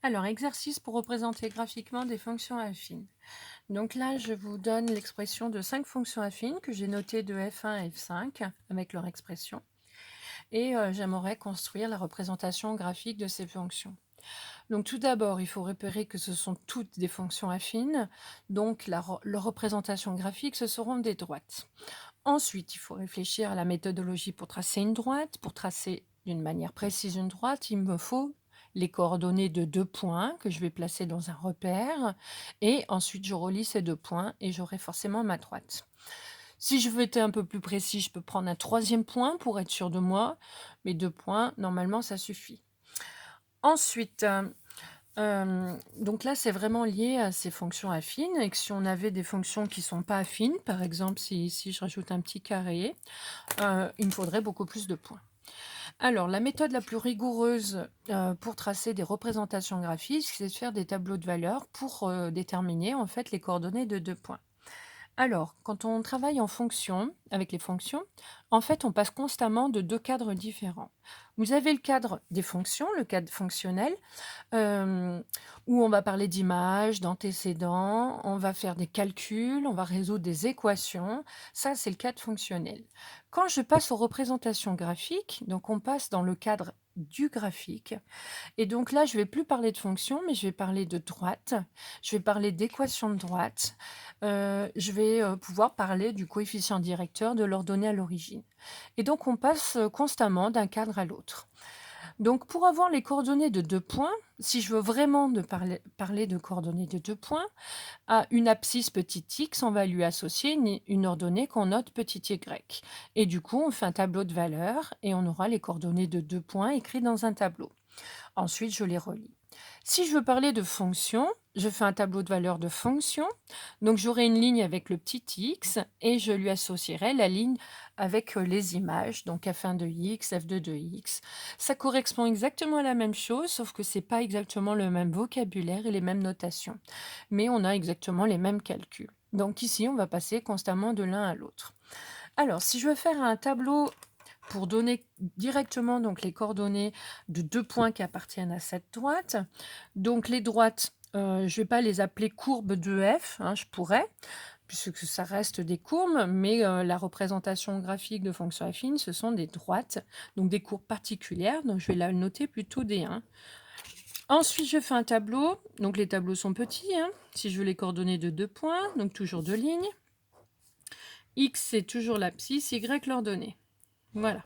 Alors, exercice pour représenter graphiquement des fonctions affines. Donc là, je vous donne l'expression de 5 fonctions affines que j'ai notées de F1 à F5 avec leur expression. Et j'aimerais construire la représentation graphique de ces fonctions. Donc tout d'abord, il faut repérer que ce sont toutes des fonctions affines. Donc leur représentation graphique, ce seront des droites. Ensuite, il faut réfléchir à la méthodologie pour tracer une droite. Pour tracer d'une manière précise une droite, il me faut les coordonnées de 2 points que je vais placer dans un repère. Et ensuite, je relie ces 2 points et j'aurai forcément ma droite. Si je veux être un peu plus précis, je peux prendre un 3e point pour être sûr de moi. Mais 2 points, normalement, ça suffit. Ensuite, donc là, c'est vraiment lié à ces fonctions affines et que si on avait des fonctions qui ne sont pas affines, par exemple, si ici je rajoute un petit carré, il me faudrait beaucoup plus de points. Alors, la méthode la plus rigoureuse pour tracer des représentations graphiques, c'est de faire des tableaux de valeurs pour déterminer en fait les coordonnées de 2 points. Alors, quand on travaille en fonction, avec les fonctions, en fait, on passe constamment de 2 cadres différents. Vous avez le cadre des fonctions, le cadre fonctionnel, hem, où on va parler d'images, d'antécédents, on va faire des calculs, on va résoudre des équations. Ça, c'est le cadre fonctionnel. Quand je passe aux représentations graphiques, donc on passe dans le cadre du graphique et donc là, je vais plus parler de fonctions, mais je vais parler de droite, je vais parler d'équations de droite, je vais, pouvoir parler du coefficient directeur de l'ordonnée à l'origine et donc on passe, constamment d'un cadre à l'autre. Donc pour avoir les coordonnées de 2 points, si je veux vraiment parler de coordonnées de 2 points, à une abscisse petit x, on va lui associer une ordonnée qu'on note petit y. Et du coup, on fait un tableau de valeurs et on aura les coordonnées de 2 points écrits dans un tableau. Ensuite, je les relis. Si je veux parler de fonction, je fais un tableau de valeurs de fonction. Donc, j'aurai une ligne avec le petit x et je lui associerai la ligne avec les images, donc f1 de x, f2 de x. Ça correspond exactement à la même chose, sauf que c'est pas exactement le même vocabulaire et les mêmes notations. Mais on a exactement les mêmes calculs. Donc ici, on va passer constamment de l'un à l'autre. Alors, si je veux faire un tableau pour donner directement donc les coordonnées de 2 points qui appartiennent à cette droite. Donc les droites, je ne vais pas les appeler courbes de f, hein, je pourrais, puisque ça reste des courbes, mais la représentation graphique de fonctions affines, ce sont des droites, donc des courbes particulières, donc je vais la noter plutôt D1. Ensuite, je fais un tableau, donc les tableaux sont petits, hein, si je veux les coordonnées de 2 points, donc toujours 2 lignes. X, c'est toujours l'abscisse, Y, l'ordonnée. Voilà.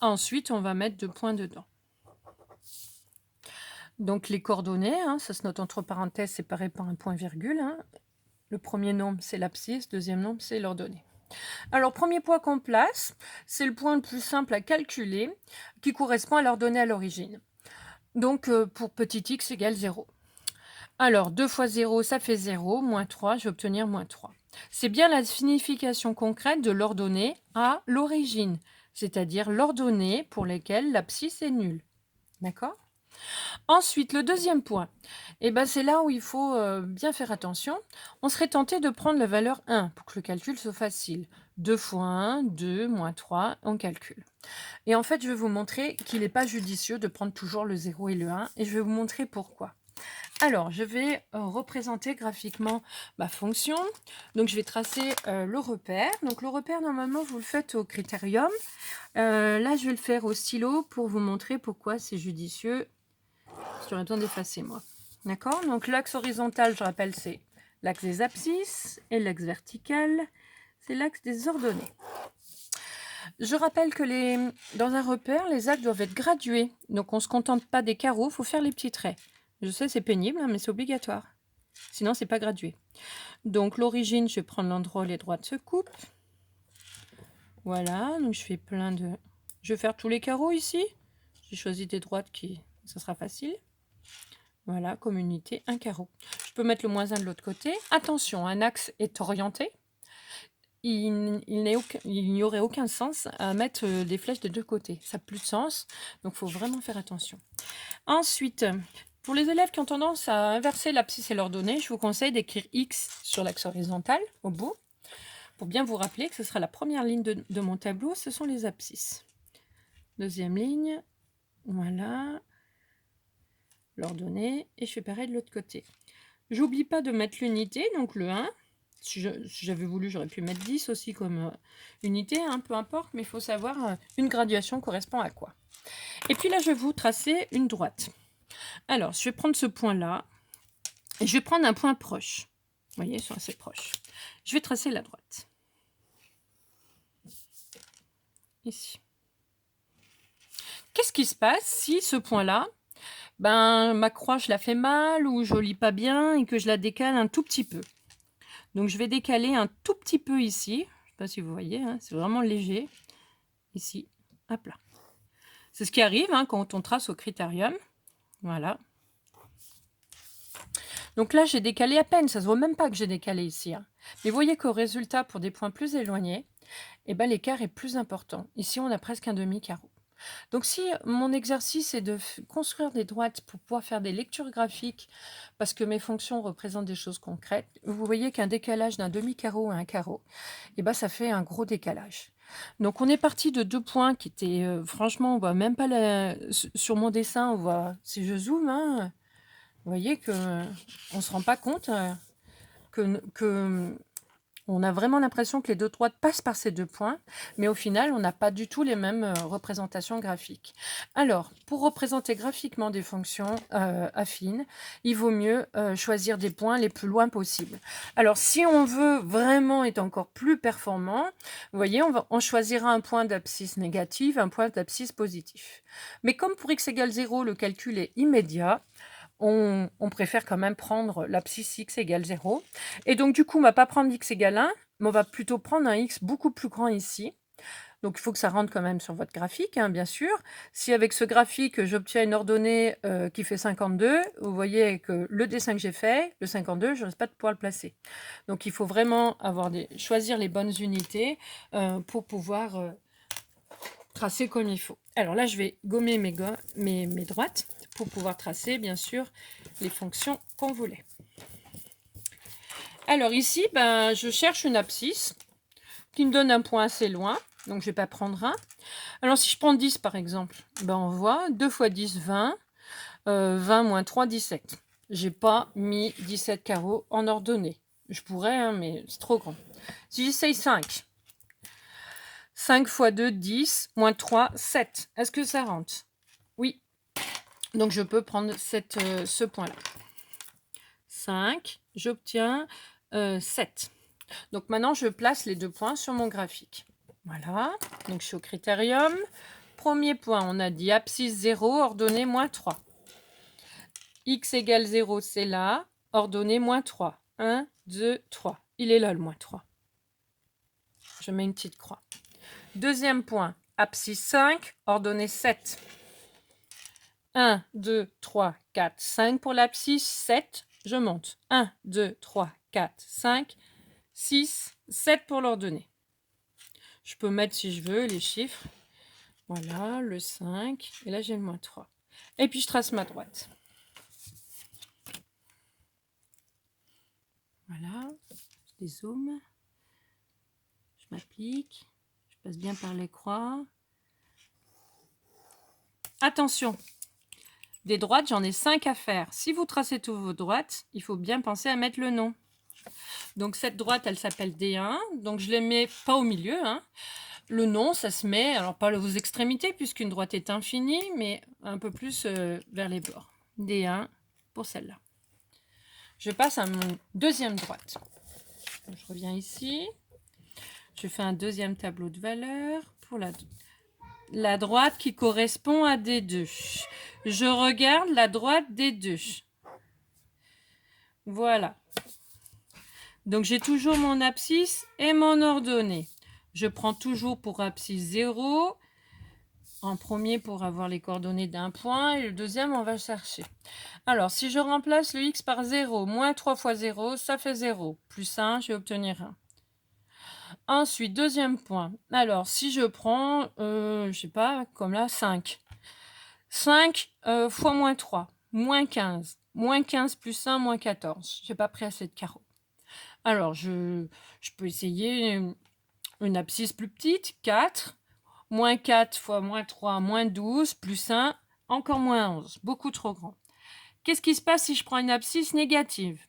Ensuite, on va mettre 2 points dedans. Donc les coordonnées, hein, ça se note entre parenthèses séparées par un point-virgule. Hein. Le premier nombre, c'est l'abscisse, deuxième nombre, c'est l'ordonnée. Alors, premier point qu'on place, c'est le point le plus simple à calculer, qui correspond à l'ordonnée à l'origine. Donc, pour petit x égale 0. Alors, 2 fois 0, ça fait 0, moins 3, je vais obtenir moins 3. C'est bien la signification concrète de l'ordonnée à l'origine, c'est-à-dire l'ordonnée pour laquelle l'abscisse est nulle. D'accord ? Ensuite, le deuxième point, c'est là où il faut bien faire attention. On serait tenté de prendre la valeur 1 pour que le calcul soit facile. 2 fois 1, 2, moins 3, on calcule. Et en fait, je vais vous montrer qu'il n'est pas judicieux de prendre toujours le 0 et le 1, et je vais vous montrer pourquoi. Alors, je vais représenter graphiquement ma fonction. Donc, je vais tracer le repère. Donc, le repère, normalement, vous le faites au critérium. Là, je vais le faire au stylo pour vous montrer pourquoi c'est judicieux. J'aurais besoin d'effacer, moi. D'accord? Donc, l'axe horizontal, je rappelle, c'est l'axe des abscisses. Et l'axe vertical, c'est l'axe des ordonnées. Je rappelle que dans un repère, les axes doivent être gradués. Donc, on ne se contente pas des carreaux, il faut faire les petits traits. Je sais, c'est pénible, hein, mais c'est obligatoire. Sinon, c'est pas gradué. Donc, l'origine, je vais prendre l'endroit où les droites se coupent. Voilà, donc je fais plein de... Je vais faire tous les carreaux ici. J'ai choisi des droites qui... Ça sera facile. Voilà, comme unité, un carreau. Je peux mettre le moins 1 de l'autre côté. Attention, un axe est orienté. Il n'y aurait aucun sens à mettre des flèches de 2 côtés. Ça n'a plus de sens, donc il faut vraiment faire attention. Ensuite, pour les élèves qui ont tendance à inverser l'abscisse et l'ordonnée, je vous conseille d'écrire X sur l'axe horizontal, au bout, pour bien vous rappeler que ce sera la première ligne de mon tableau, ce sont les abscisses. Deuxième ligne, Voilà. L'ordonnée. Et je fais pareil de l'autre côté. J'oublie pas de mettre l'unité, donc le 1. Si j'avais voulu, j'aurais pu mettre 10 aussi comme unité, hein, peu importe, mais il faut savoir une graduation correspond à quoi. Et puis là, je vais vous tracer une droite. Alors, je vais prendre ce point-là, et je vais prendre un point proche. Vous voyez, ils sont assez proches. Je vais tracer la droite. Ici. Qu'est-ce qui se passe si ce point-là, ma croix, je la fais mal ou je lis pas bien et que je la décale un tout petit peu? Donc, je vais décaler un tout petit peu ici. Je ne sais pas si vous voyez, hein, c'est vraiment léger. Ici, hop là. C'est ce qui arrive hein, quand on trace au critérium. Voilà. Donc là, j'ai décalé à peine. Ça ne se voit même pas que j'ai décalé ici. Hein. Mais vous voyez qu'au résultat, pour des points plus éloignés, l'écart est plus important. Ici, on a presque un demi-carreau. Donc si mon exercice est de construire des droites pour pouvoir faire des lectures graphiques, parce que mes fonctions représentent des choses concrètes, vous voyez qu'un décalage d'un demi-carreau à un carreau, ça fait un gros décalage. Donc on est parti de 2 points qui étaient, franchement, on voit même pas sur mon dessin, on voit, si je zoome, hein, vous voyez qu'on ne se rend pas compte que on a vraiment l'impression que les deux droites passent par ces 2 points, mais au final, on n'a pas du tout les mêmes représentations graphiques. Alors, pour représenter graphiquement des fonctions affines, il vaut mieux choisir des points les plus loin possible. Alors, si on veut vraiment être encore plus performant, vous voyez, on choisira un point d'abscisse négative, un point d'abscisse positif. Mais comme pour x égale 0, le calcul est immédiat, on préfère quand même prendre l'abscisse x égale 0. Et donc, du coup, on ne va pas prendre x égale 1, mais on va plutôt prendre un x beaucoup plus grand ici. Donc, il faut que ça rentre quand même sur votre graphique, hein, bien sûr. Si avec ce graphique, j'obtiens une ordonnée qui fait 52, vous voyez que le dessin que j'ai fait, le 52, je ne risque pas de pouvoir le placer. Donc, il faut vraiment choisir les bonnes unités pour pouvoir tracer comme il faut. Alors là, je vais gommer mes droites pour pouvoir tracer, bien sûr, les fonctions qu'on voulait. Alors ici, je cherche une abscisse qui me donne un point assez loin. Donc, je ne vais pas prendre un. Alors, si je prends 10, par exemple, on voit 2 fois 10, 20. 20 moins 3, 17. Je n'ai pas mis 17 carreaux en ordonnée. Je pourrais, hein, mais c'est trop grand. Si j'essaye 5. 5 fois 2, 10. Moins 3, 7. Est-ce que ça rentre? Oui. Donc, je peux prendre ce point-là. 5. J'obtiens 7. Donc, maintenant, je place les 2 points sur mon graphique. Voilà. Donc, je suis au critérium. Premier point, on a dit abscisse 0, ordonnée moins 3. X égale 0, c'est là. Ordonnée moins 3. 1, 2, 3. Il est là, le moins 3. Je mets une petite croix. Deuxième point, abscisse 5, ordonnée 7. 1, 2, 3, 4, 5 pour l'abscisse, 7, je monte. 1, 2, 3, 4, 5, 6, 7 pour l'ordonnée. Je peux mettre, si je veux, les chiffres. Voilà, le 5, et là j'ai le moins 3. Et puis je trace ma droite. Voilà, je dézoome. Je m'applique. Je passe bien par les croix. Attention, des droites, j'en ai 5 à faire. Si vous tracez toutes vos droites, il faut bien penser à mettre le nom. Donc cette droite, elle s'appelle D1. Donc je ne les mets pas au milieu. Hein. Le nom, ça se met, alors pas aux extrémités, puisqu'une droite est infinie, mais un peu plus vers les bords. D1 pour celle-là. Je passe à mon deuxième droite. Je reviens ici. Je fais un deuxième tableau de valeurs pour la droite qui correspond à D2. Je regarde la droite D2. Voilà. Donc, j'ai toujours mon abscisse et mon ordonnée. Je prends toujours pour abscisse 0. En premier pour avoir les coordonnées d'un point. Et le deuxième, on va chercher. Alors, si je remplace le x par 0, moins 3 fois 0, ça fait 0. Plus 1, je vais obtenir 1. Ensuite, deuxième point. Alors, si je prends, je sais pas, comme là, 5. 5 fois moins 3, moins 15. Moins 15 plus 1, moins 14. Je n'ai pas pris assez de carreaux. Alors, je peux essayer une abscisse plus petite, 4. Moins 4 fois moins 3, moins 12, plus 1, encore moins 11, beaucoup trop grand. Qu'est-ce qui se passe si je prends une abscisse négative?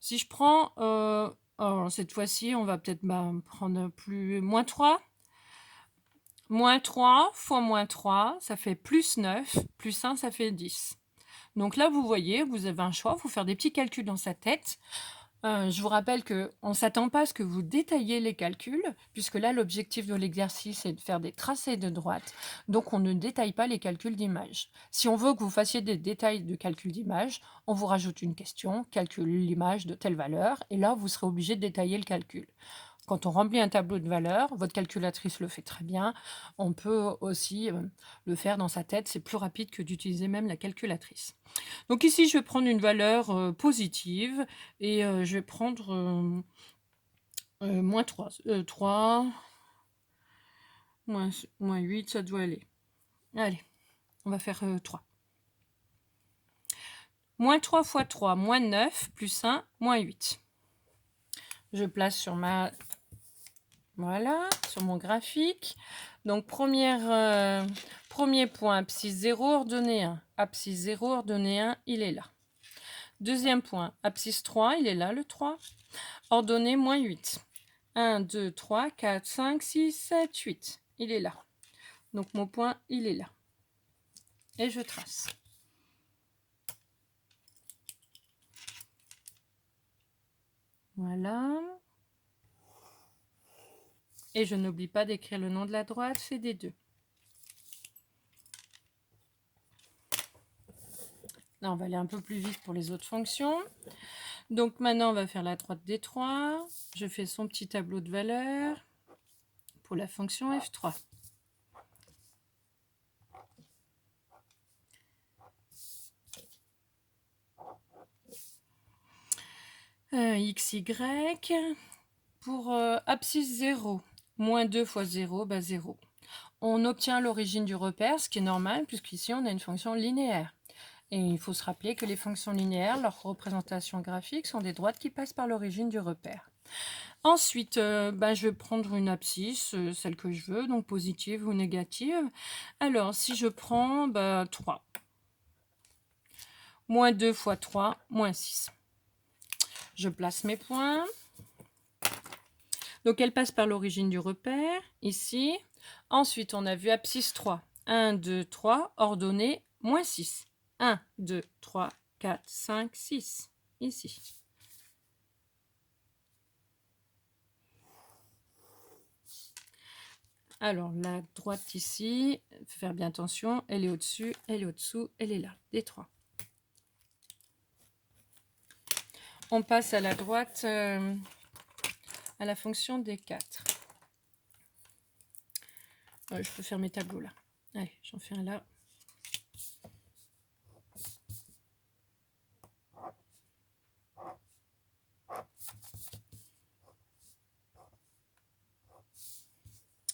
Si je prends, alors cette fois-ci, on va peut-être prendre moins 3. Moins 3 fois moins 3, ça fait plus 9, plus 1, ça fait 10. Donc là, vous voyez, vous avez un choix, il faut faire des petits calculs dans sa tête. Je vous rappelle qu'on ne s'attend pas à ce que vous détailliez les calculs, puisque là, l'objectif de l'exercice est de faire des tracés de droite. Donc, on ne détaille pas les calculs d'image. Si on veut que vous fassiez des détails de calcul d'image, on vous rajoute une question, calcule l'image de telle valeur, et là, vous serez obligé de détailler le calcul. Quand on remplit un tableau de valeurs, votre calculatrice le fait très bien. On peut aussi le faire dans sa tête. C'est plus rapide que d'utiliser même la calculatrice. Donc ici, je vais prendre une valeur positive et je vais prendre moins 3. 3, moins 8, ça doit aller. Allez, on va faire 3. Moins 3 fois 3, moins 9, plus 1, moins 8. Je place sur ma... Voilà, sur mon graphique. Donc, premier point, abscisse 0, ordonnée 1. Abscisse 0, ordonnée 1, il est là. Deuxième point, abscisse 3, il est là, le 3. Ordonnée moins 8. 1, 2, 3, 4, 5, 6, 7, 8. Il est là. Donc, mon point, il est là. Et je trace. Voilà. Et je n'oublie pas d'écrire le nom de la droite, c'est D2. Là, on va aller un peu plus vite pour les autres fonctions. Donc maintenant, on va faire la droite D3. Je fais son petit tableau de valeurs pour la fonction F3. XY pour abscisse 0. Moins 2 fois 0, 0. On obtient l'origine du repère, ce qui est normal, puisqu'ici, on a une fonction linéaire. Et il faut se rappeler que les fonctions linéaires, leurs représentations graphiques sont des droites qui passent par l'origine du repère. Ensuite, je vais prendre une abscisse, celle que je veux, donc positive ou négative. Alors, si je prends 3. Moins 2 fois 3, moins 6. Je place mes points. Donc, elle passe par l'origine du repère, ici. Ensuite, on a vu abscisse 3. 1, 2, 3, ordonnée, moins 6. 1, 2, 3, 4, 5, 6. Ici. Alors, la droite ici, faut faire bien attention, elle est au-dessus, elle est au-dessous, elle est là, D3. On passe à la droite, à la fonction D4. Je peux faire mes tableaux là. Allez, j'en fais un là.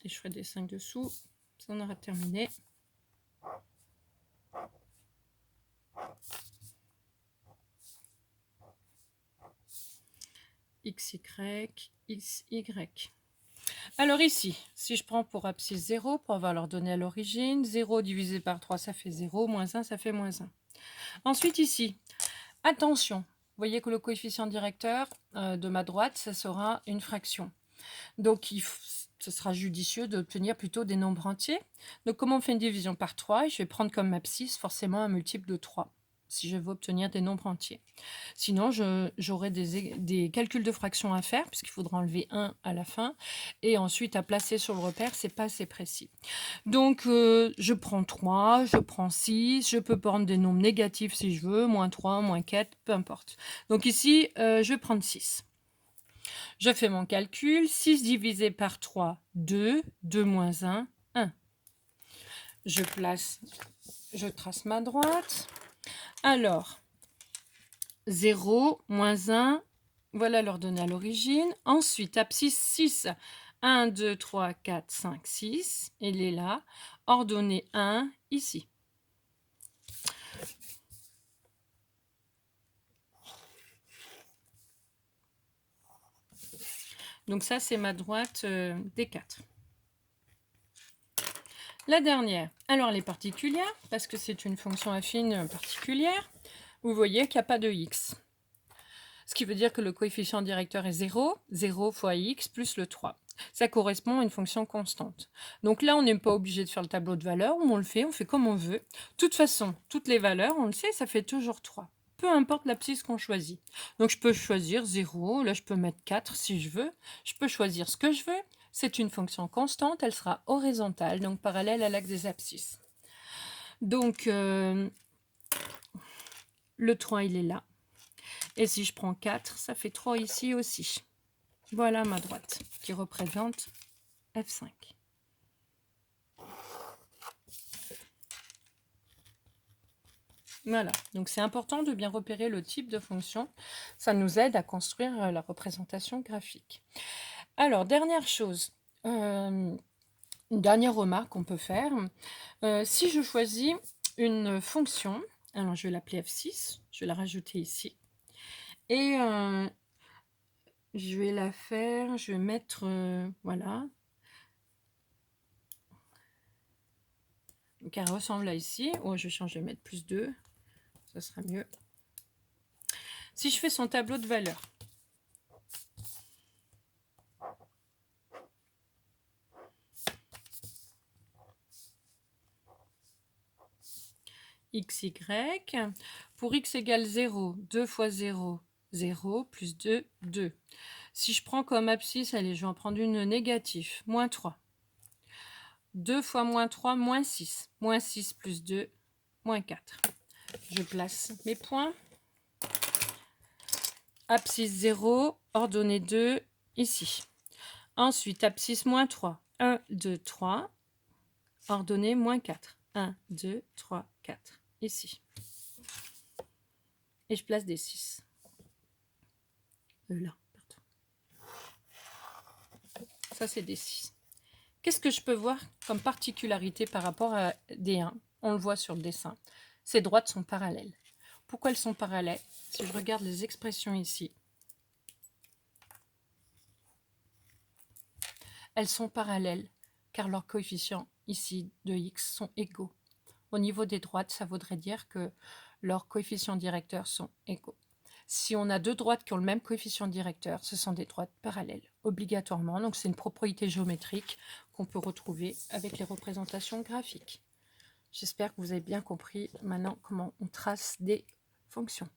Et je ferai des 5 dessous. Ça, on aura terminé. XY, XY. Alors ici, si je prends pour abscisse 0, pour avoir leur donné à l'origine, 0 divisé par 3, ça fait 0, moins 1, ça fait moins 1. Ensuite ici, attention, vous voyez que le coefficient directeur de ma droite, ça sera une fraction. Donc, ce sera judicieux d'obtenir plutôt des nombres entiers. Donc, comment on fait une division par 3? Je vais prendre comme abscisse forcément un multiple de 3, si je veux obtenir des nombres entiers. Sinon, j'aurai des calculs de fractions à faire, puisqu'il faudra enlever 1 à la fin. Et ensuite, à placer sur le repère, c'est pas assez précis. Donc, je prends 3, je prends 6, je peux prendre des nombres négatifs si je veux, moins 3, moins 4, peu importe. Donc ici, je vais prendre 6. Je fais mon calcul. 6 divisé par 3, 2. 2 moins 1, 1. Je trace ma droite. Alors, 0, moins 1, voilà l'ordonnée à l'origine. Ensuite, abscisse 6. 1, 2, 3, 4, 5, 6. Elle est là. Ordonnée 1, ici. Donc ça, c'est ma droite D4. La dernière, alors elle est particulière, parce que c'est une fonction affine particulière. Vous voyez qu'il n'y a pas de x. Ce qui veut dire que le coefficient directeur est 0, 0 fois x plus le 3. Ça correspond à une fonction constante. Donc là, on n'est pas obligé de faire le tableau de valeurs, on fait comme on veut. De toute façon, toutes les valeurs, on le sait, ça fait toujours 3. Peu importe l'abscisse qu'on choisit. Donc je peux choisir 0, là je peux mettre 4 si je veux. Je peux choisir ce que je veux. C'est une fonction constante, elle sera horizontale, donc parallèle à l'axe des abscisses. Donc le 3, il est là. Et si je prends 4, ça fait 3 ici aussi. Voilà ma droite qui représente F5. Voilà, donc c'est important de bien repérer le type de fonction. Ça nous aide à construire la représentation graphique. Alors, dernière chose, une dernière remarque qu'on peut faire. Si je choisis une fonction, alors je vais l'appeler F6, je vais la rajouter ici. Et je vais la faire, je vais mettre, voilà. Donc elle ressemble à ici. Oh, je change, je vais mettre plus 2. Ça sera mieux. Si je fais son tableau de valeurs, xy, pour x égale 0, 2 fois 0, 0, plus 2, 2. Si je prends comme abscisse, allez, je vais en prendre une négative, moins 3. 2 fois moins 3, moins 6. Moins 6 plus 2, moins 4. Je place mes points. Abscisse 0, ordonnée 2, ici. Ensuite, abscisse moins 3. 1, 2, 3. Ordonnée moins 4. 1, 2, 3, 4. Ici. Et je place des 6. Là, pardon. Ça, c'est des 6. Qu'est-ce que je peux voir comme particularité par rapport à des 1? On le voit sur le dessin. Ces droites sont parallèles. Pourquoi elles sont parallèles? Si je regarde les expressions ici, elles sont parallèles car leurs coefficients ici de x sont égaux. Au niveau des droites, ça voudrait dire que leurs coefficients directeurs sont égaux. Si on a deux droites qui ont le même coefficient directeur, ce sont des droites parallèles, obligatoirement. Donc c'est une propriété géométrique qu'on peut retrouver avec les représentations graphiques. J'espère que vous avez bien compris maintenant comment on trace des fonctions.